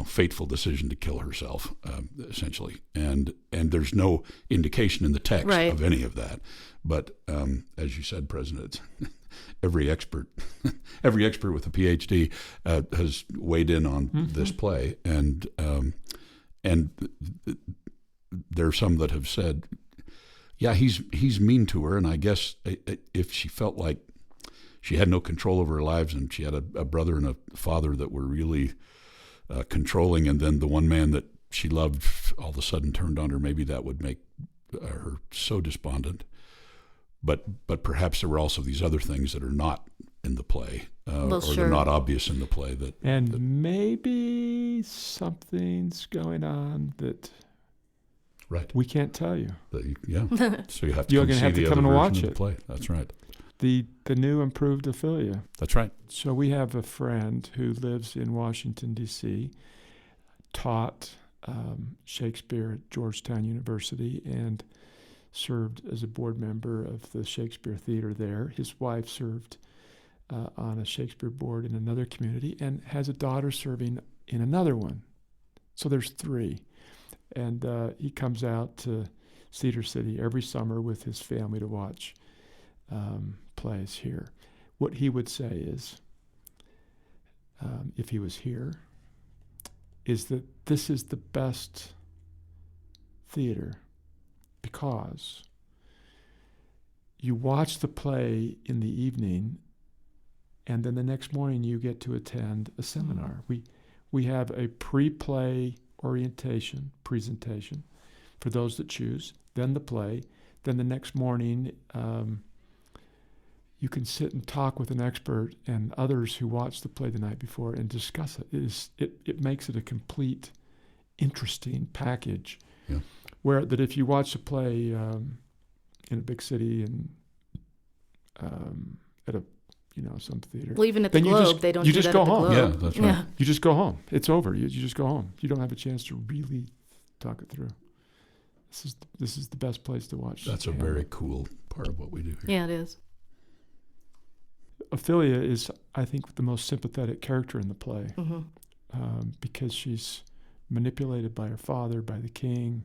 fateful decision to kill herself, essentially. And there's no indication in the text of any of that. But as you said, President, every expert with a PhD has weighed in on this play, and there are some that have said, yeah, he's mean to her, and I guess if she felt like she had no control over her lives, and she had a brother and a father that were really controlling, and then the one man that she loved all of a sudden turned on her, maybe that would make her so despondent. But perhaps there were also these other things that are not in the play, or they're not obvious in the play. Maybe something's going on that we can't tell you. So you have to You're going to have to come and watch it. Play. That's right. The new improved Ophelia. That's right. So we have a friend who lives in Washington, D.C., taught Shakespeare at Georgetown University, and served as a board member of the Shakespeare Theater there. His wife served on a Shakespeare board in another community, and has a daughter serving in another one. So there's three. And he comes out to Cedar City every summer with his family to watch plays here. What he would say is, if he was here, is that this is the best theater because you watch the play in the evening, and then the next morning you get to attend a seminar. We have a pre-play presentation for those that choose, then the play, then the next morning you can sit and talk with an expert and others who watched the play the night before and discuss it. It makes it a complete, interesting package. Yeah. Where that if you watch a play in a big city and at a some theater. Well, even at the Globe, they don't do that at the Globe. Yeah, that's right. Yeah. You just go home. It's over. You just go home. You don't have a chance to really talk it through. This is the best place to watch. That's a very cool part of what we do here. Yeah, it is. Ophelia is, I think, the most sympathetic character in the play, because she's manipulated by her father, by the king.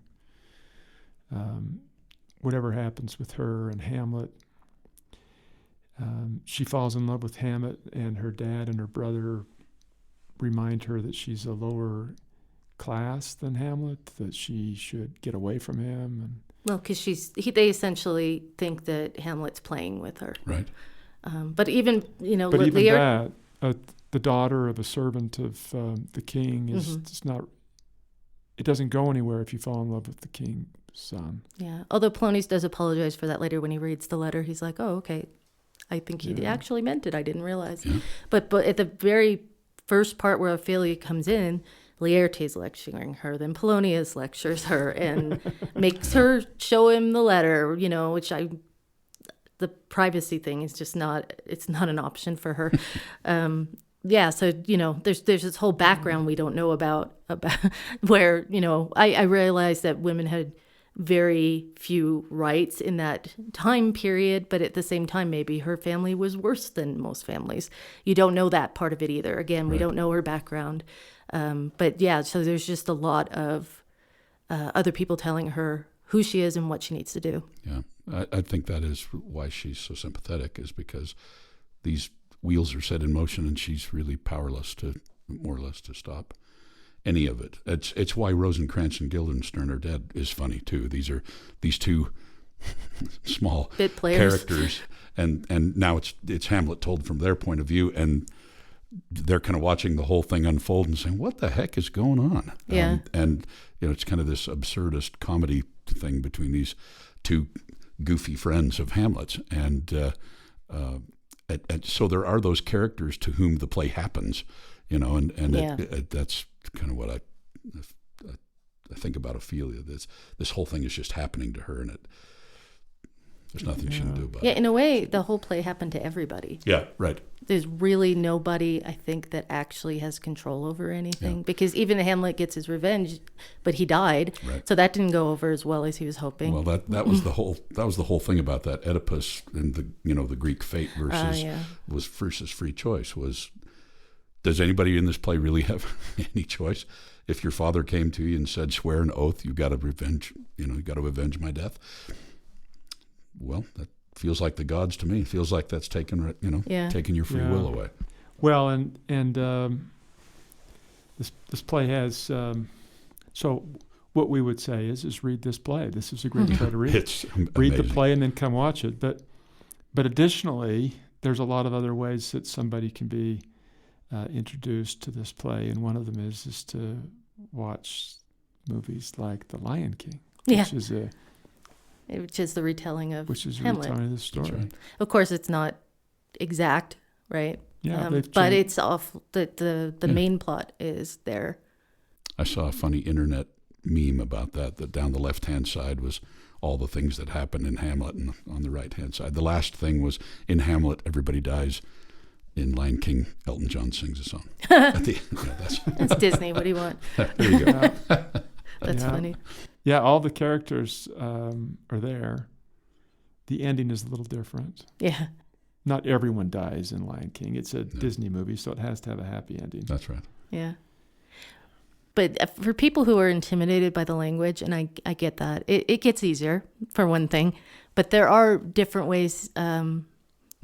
Whatever happens with her and Hamlet, she falls in love with Hamlet, and her dad and her brother remind her that she's a lower class than Hamlet, that she should get away from him. And Well, because they essentially think that Hamlet's playing with her. Right. But even, but even that, the daughter of a servant of the king is just not. It doesn't go anywhere if you fall in love with the king's son. Yeah. Although Polonius does apologize for that later when he reads the letter. He's like, "Oh, okay. I think he actually meant it. I didn't realize." Yeah. But at the very first part where Ophelia comes in, Laertes lecturing her, then Polonius lectures her and makes her show him the letter, which the privacy thing is just it's not an option for her. So, there's this whole background we don't know about where, I realized that women had very few rights in that time period, but at the same time, maybe her family was worse than most families. You don't know that part of it either. Again, we don't know her background. But yeah, so there's just a lot of other people telling her who she is and what she needs to do. Yeah, I think that is why she's so sympathetic, is because these wheels are set in motion and she's really powerless to, more or less, to stop any of it. It's why Rosencrantz and Guildenstern are dead is funny too. These two small bit players. Characters, and now it's Hamlet told from their point of view, and they're kind of watching the whole thing unfold and saying, "What the heck is going on?" Yeah. And it's kind of this absurdist comedy thing between these two goofy friends of Hamlet's, and so there are those characters to whom the play happens, and that's kind of what I think about Ophelia. This whole thing is just happening to her, and there's nothing she can do about it. Yeah, in a way, the whole play happened to everybody. Yeah, right. There's really nobody, I think, that actually has control over anything, because even Hamlet gets his revenge, but he died, so that didn't go over as well as he was hoping. Well, that was the whole thing about that Oedipus and the Greek fate versus free choice was. Does anybody in this play really have any choice? If your father came to you and said, "Swear an oath, you got to avenge my death." Well, that feels like the gods to me. It feels like that's taking your free will away. Well, and this play has. So what we would say is read this play. This is a great play to read. It's read amazing. the play and then come watch it. But additionally, there's a lot of other ways that somebody can be introduced to this play, and one of them is to watch movies like The Lion King, which is the retelling of Hamlet. Retelling the story. Right. Of course, it's not exact, right? Yeah, but it's off. The main plot is there. I saw a funny internet meme about that down the left-hand side was all the things that happened in Hamlet, and on the right-hand side, the last thing was in Hamlet, everybody dies. In Lion King, Elton John sings a song. It's Disney. What do you want? There you go. That's funny. Yeah, all the characters are there. The ending is a little different. Yeah. Not everyone dies in Lion King. It's a Disney movie, so it has to have a happy ending. That's right. Yeah. But for people who are intimidated by the language, and I get that, it gets easier, for one thing. But there are different ways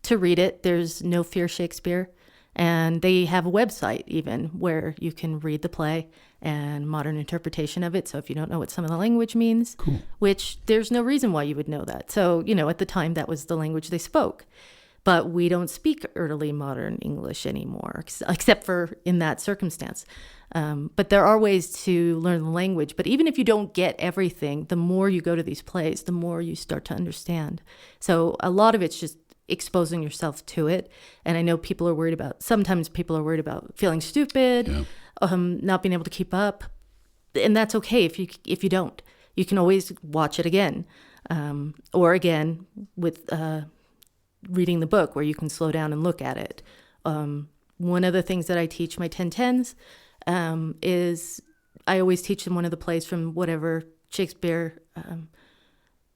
to read it. There's No Fear Shakespeare, and they have a website even where you can read the play and modern interpretation of it. So if you don't know what some of the language means, cool. Which there's no reason why you would know that. So, at the time that was the language they spoke. But we don't speak early modern English anymore, except for in that circumstance. But there are ways to learn the language. But even if you don't get everything, the more you go to these plays, the more you start to understand. So a lot of it's just exposing yourself to it. And I know sometimes people are worried about feeling stupid, not being able to keep up. And that's okay if you don't. You can always watch it again. Or again with reading the book where you can slow down and look at it. One of the things that I teach my 1010s is I always teach them one of the plays from whatever Shakespeare,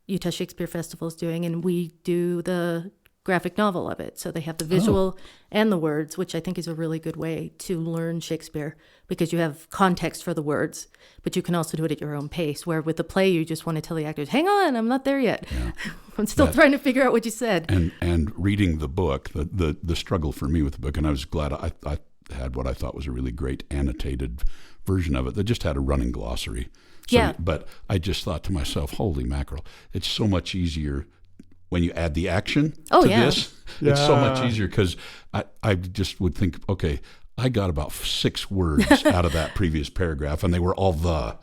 Utah Shakespeare Festival is doing, and we do the graphic novel of it. So they have the visual and the words, which I think is a really good way to learn Shakespeare because you have context for the words, but you can also do it at your own pace, where with the play, you just want to tell the actors, hang on, I'm not there yet. Yeah. I'm still trying to figure out what you said. And reading the book, the struggle for me with the book, and I was glad I had what I thought was a really great annotated version of it that just had a running glossary. Yeah. But I just thought to myself, holy mackerel, it's so much easier when you add the action to this. Yeah. It's so much easier because I just would think, okay, I got about 6 words out of that previous paragraph, and they were all the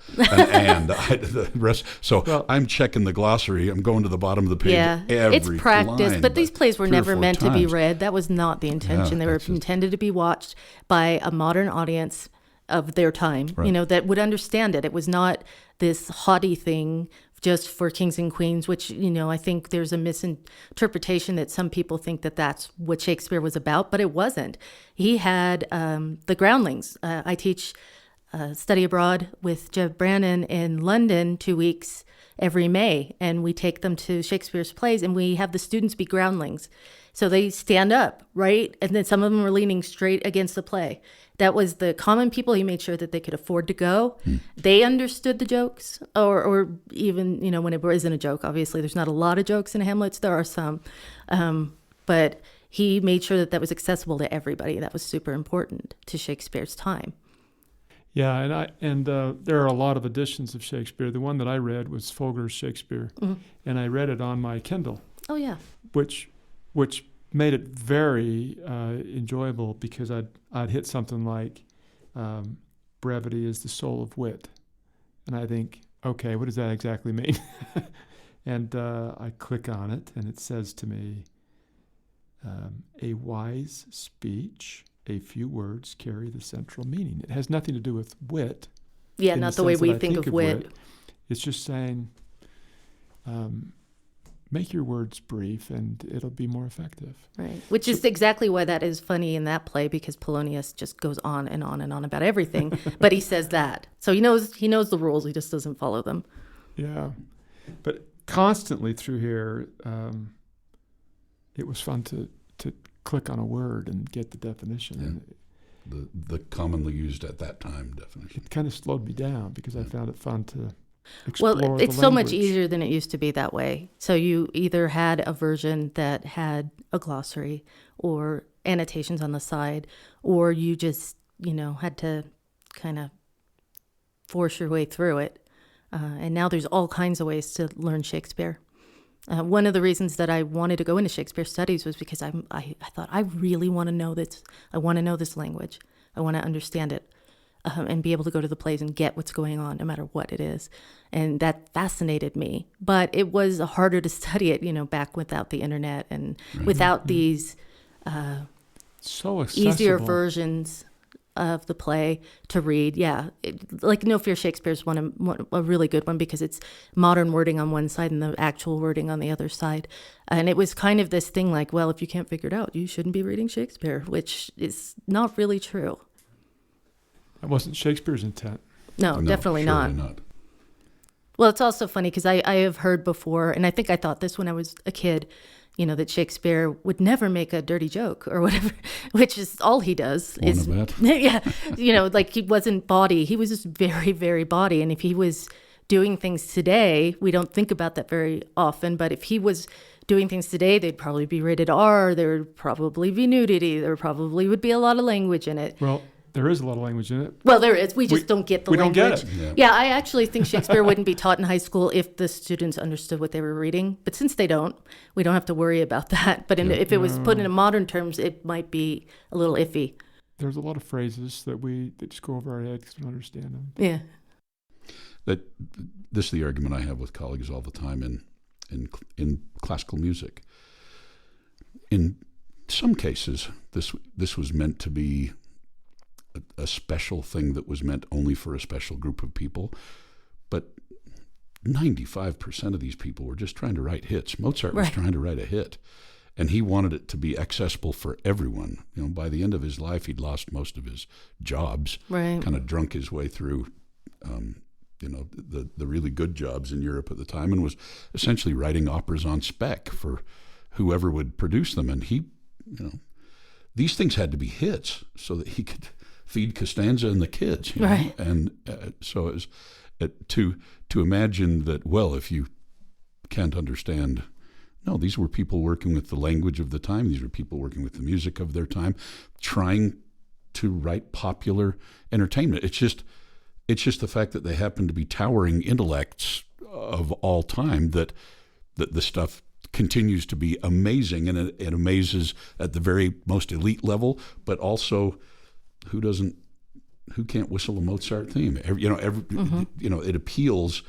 rest. So I'm checking the glossary. I'm going to the bottom of the page. Yeah, it's practice. Line, but these plays were never meant to be times. read. That was not the intention. They were intended to be watched by a modern audience of their time, Right. that would understand it. It was not this haughty thing just for kings and queens, which, I think there's a misinterpretation that some people think that that's what Shakespeare was about, but it wasn't. He had the groundlings. I teach study abroad with Jeb Brannon in London 2 weeks every May, and we take them to Shakespeare's plays, and we have the students be groundlings. So they stand up, right? And then some of them were leaning straight against the play. That was the common people. He made sure that they could afford to go. They understood the jokes, or even, when it isn't a joke. Obviously, there's not a lot of jokes in Hamlet. There are some. But he made sure that was accessible to everybody. That was super important to Shakespeare's time. Yeah, and there are a lot of editions of Shakespeare. The one that I read was Fogler's Shakespeare, and I read it on my Kindle. Oh, yeah. Which made it very enjoyable because I'd hit something like brevity is the soul of wit, and I think, okay, what does that exactly mean? And I click on it, and it says to me, a wise speech, a few words carry the central meaning. It has nothing to do with wit. Yeah, not the way we think of wit. It's just saying, make your words brief and it'll be more effective. Right. Which is exactly why that is funny in that play, because Polonius just goes on and on and on about everything, but he says that. So he knows the rules, he just doesn't follow them. Yeah. But constantly through here, it was fun to click on a word and get the definition. Yeah. The commonly used at that time definition. It kind of slowed me down because I found it fun to explore the Well, it's so much language. easier than it used to be that way. So you either had a version that had a glossary or annotations on the side, or you just, had to kind of force your way through it. And now there's all kinds of ways to learn Shakespeare. One of the reasons that I wanted to go into Shakespeare studies was because I thought, I really want to know this. I want to know this language. I want to understand it. And be able to go to the plays and get what's going on, no matter what it is. And that fascinated me. But it was harder to study it, back without the internet and without these so accessible. easier versions of the play to read. Yeah, like No Fear Shakespeare is a really good one because it's modern wording on one side and the actual wording on the other side. And it was kind of this thing like, well, if you can't figure it out, you shouldn't be reading Shakespeare, which is not really true. That wasn't Shakespeare's intent. No, definitely surely not. Well, it's also funny because I have heard before, and I think I thought this when I was a kid, that Shakespeare would never make a dirty joke or whatever, which is all he does. Yeah, like he wasn't bawdy. He was just very, very bawdy. And if he was doing things today, we don't think about that very often, but if he was doing things today, they'd probably be rated R, there would probably be nudity, there probably would be a lot of language in it. Well, there is a lot of language in it. Well, there is. We just don't get the language. We don't get it. Yeah, I actually think Shakespeare wouldn't be taught in high school if the students understood what they were reading. But since they don't, we don't have to worry about that. But if it was put into modern terms, it might be a little iffy. There's a lot of phrases that just go over our head because we don't understand them. Yeah. This is the argument I have with colleagues all the time in classical music. In some cases, this was meant to be a special thing that was meant only for a special group of people, but 95% of these people were just trying to write hits. Mozart was trying to write a hit, and he wanted it to be accessible for everyone. By the end of his life, he'd lost most of his jobs, kind of drunk his way through, the really good jobs in Europe at the time, and was essentially writing operas on spec for whoever would produce them. And he, these things had to be hits so that he could feed Costanza and the kids, right? And so it was to imagine that. Well, if you can't understand, no, these were people working with the language of the time. These were people working with the music of their time, trying to write popular entertainment. It's just the fact that they happen to be towering intellects of all time that the stuff continues to be amazing, and it amazes at the very most elite level. But also, who can't whistle a Mozart theme? It appeals,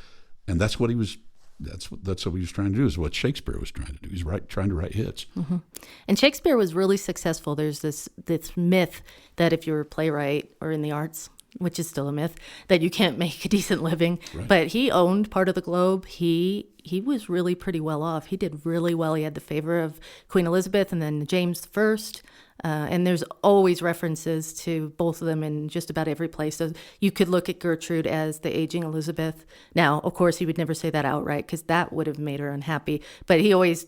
and that's what he was. That's what he was trying to do. Is what Shakespeare was trying to do. He's trying to write hits. Mm-hmm. And Shakespeare was really successful. There's this myth that if you're a playwright or in the arts, which is still a myth, that you can't make a decent living. Right. But he owned part of the globe. He was really pretty well off. He did really well. He had the favor of Queen Elizabeth and then James I. And there's always references to both of them in just about every place. So you could look at Gertrude as the aging Elizabeth. Now, of course, he would never say that outright because that would have made her unhappy. But he always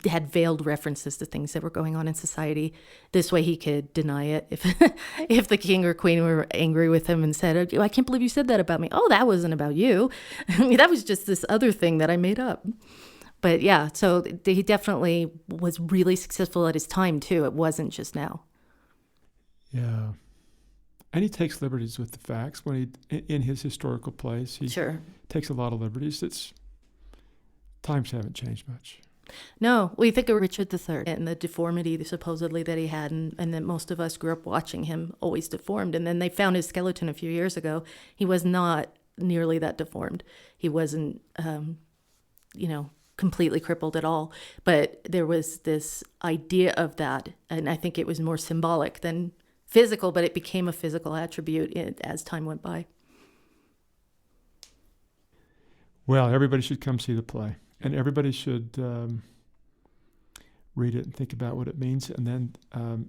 had veiled references to things that were going on in society. This way he could deny it if the king or queen were angry with him and said, "Oh, I can't believe you said that about me." "Oh, that wasn't about you. I mean, that was just this other thing that I made up." But yeah, so he definitely was really successful at his time too. It wasn't just now. Yeah. And he takes liberties with the facts when in his historical plays. He Sure. takes a lot of liberties. Times haven't changed much. No, we think of Richard III and the deformity supposedly that he had, and that most of us grew up watching him always deformed. And then they found his skeleton a few years ago. He was not nearly that deformed. He wasn't, completely crippled at all. But there was this idea of that, and I think it was more symbolic than physical, but it became a physical attribute as time went by. Well, everybody should come see the play. And everybody should read it and think about what it means. And then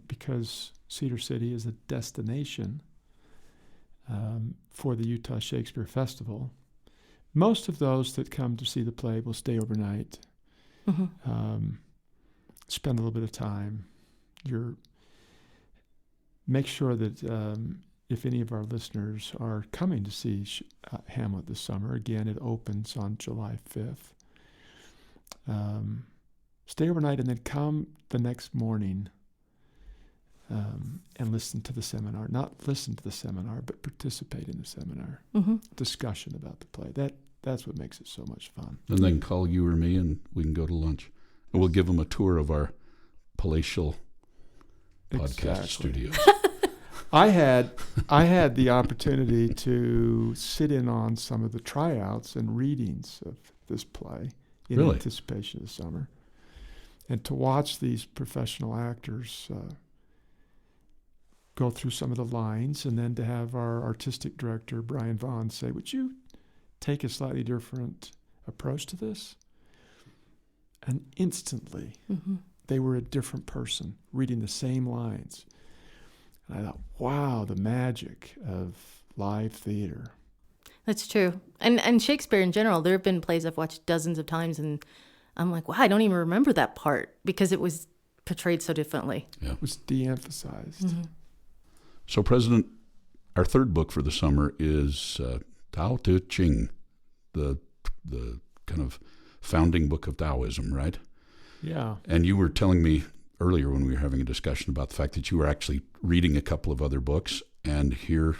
because Cedar City is a destination for the Utah Shakespeare Festival, most of those that come to see the play will stay overnight, spend a little bit of time. Make sure that if any of our listeners are coming to see Hamlet this summer, again, it opens on July 5th. Stay overnight and then come the next morning and listen to the seminar. Not listen to the seminar, but participate in the seminar. Discussion about the play. That's what makes it so much fun. And then call you or me and we can go to lunch. And we'll give them a tour of our palatial podcast studios. I had the opportunity to sit in on some of the tryouts and readings of this play in anticipation of the summer, and to watch these professional actors go through some of the lines, and then to have our artistic director, Brian Vaughn, say, "Would you take a slightly different approach to this?" And instantly, they were a different person reading the same lines. And I thought, wow, the magic of live theater. That's true. And Shakespeare in general, there have been plays I've watched dozens of times, and I'm like, wow, I don't even remember that part because it was portrayed so differently. Yeah. It was de-emphasized. So, President, our third book for the summer is Tao Te Ching, the kind of founding book of Taoism, right? Yeah. And you were telling me earlier when we were having a discussion about the fact that you were actually reading a couple of other books, and here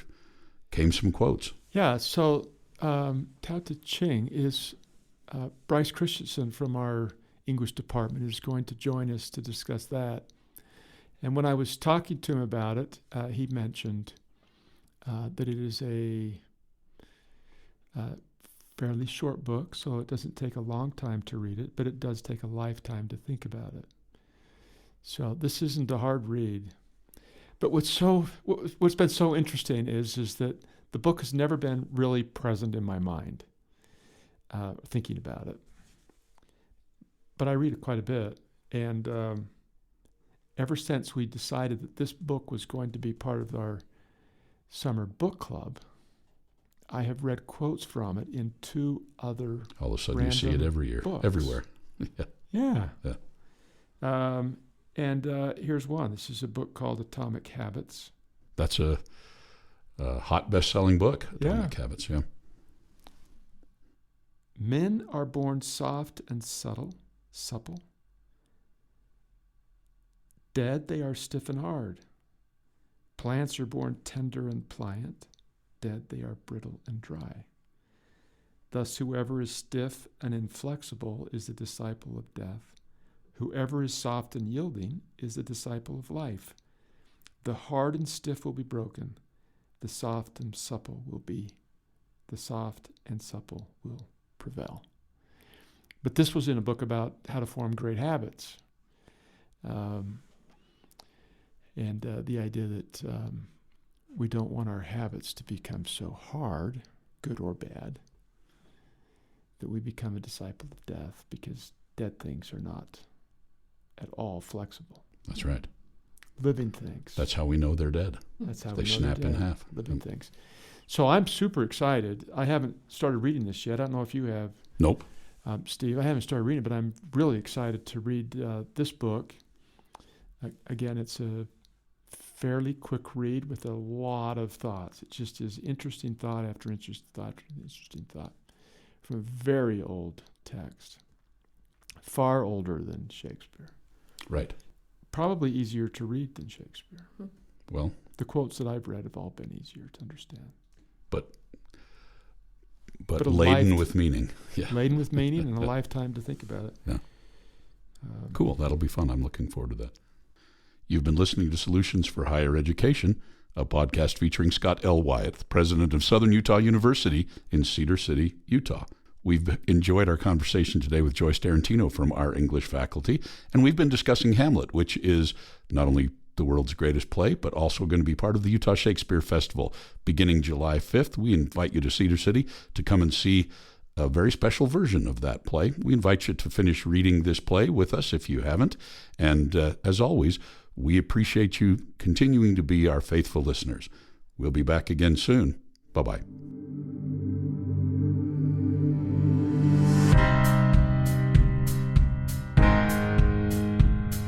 came some quotes. Yeah, so Tao Te Ching is Bryce Christensen from our English department is going to join us to discuss that. And when I was talking to him about it, he mentioned that it is a fairly short book, so it doesn't take a long time to read it, but it does take a lifetime to think about it. So this isn't a hard read. But what's been so interesting is that the book has never been really present in my mind, thinking about it. But I read it quite a bit. And ever since we decided that this book was going to be part of our summer book club, I have read quotes from it in two other all of a sudden you see it every year, books. Everywhere. Yeah. And here's one. This is a book called Atomic Habits. That's a hot best-selling book, Atomic Habits, yeah. Men are born soft and supple. Dead, they are stiff and hard. Plants are born tender and pliant, dead they are brittle and dry. Thus whoever is stiff and inflexible is a disciple of death. Whoever is soft and yielding is a disciple of life. The hard and stiff will be broken. The soft and supple will be. The soft and supple will prevail. But this was in a book about how to form great habits. And the idea that we don't want our habits to become so hard, good or bad, that we become a disciple of death, because dead things are not at all flexible. That's right. Living things. That's how we know they're dead. That's how they we know snap they're in dead. half. Living things. So I'm super excited. I haven't started reading this yet. I don't know if you have. Nope. Steve, I haven't started reading it, but I'm really excited to read this book. Again, it's a fairly quick read with a lot of thoughts. It just is interesting thought after interesting thought after interesting thought from a very old text, far older than Shakespeare. Right. Probably easier to read than Shakespeare. Well, the quotes that I've read have all been easier to understand. But laden with meaning. Yeah. Laden with meaning and a lifetime to think about it. Yeah. Cool. That'll be fun. I'm looking forward to that. You've been listening to Solutions for Higher Education, a podcast featuring Scott L. Wyatt, the president of Southern Utah University in Cedar City, Utah. We've enjoyed our conversation today with Joy Sterrantino from our English faculty, and we've been discussing Hamlet, which is not only the world's greatest play, but also going to be part of the Utah Shakespeare Festival. Beginning July 5th, we invite you to Cedar City to come and see a very special version of that play. We invite you to finish reading this play with us if you haven't. And as always, we appreciate you continuing to be our faithful listeners. We'll be back again soon. Bye-bye.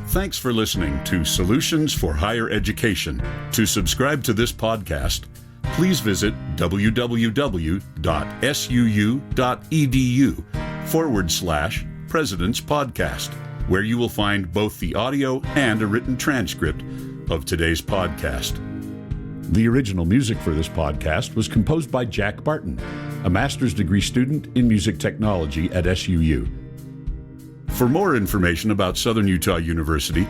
Thanks for listening to Solutions for Higher Education. To subscribe to this podcast, please visit www.suu.edu/President's Podcast, where you will find both the audio and a written transcript of today's podcast. The original music for this podcast was composed by Jack Barton, a master's degree student in music technology at SUU. For more information about Southern Utah University,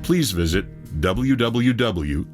please visit www.suu.edu.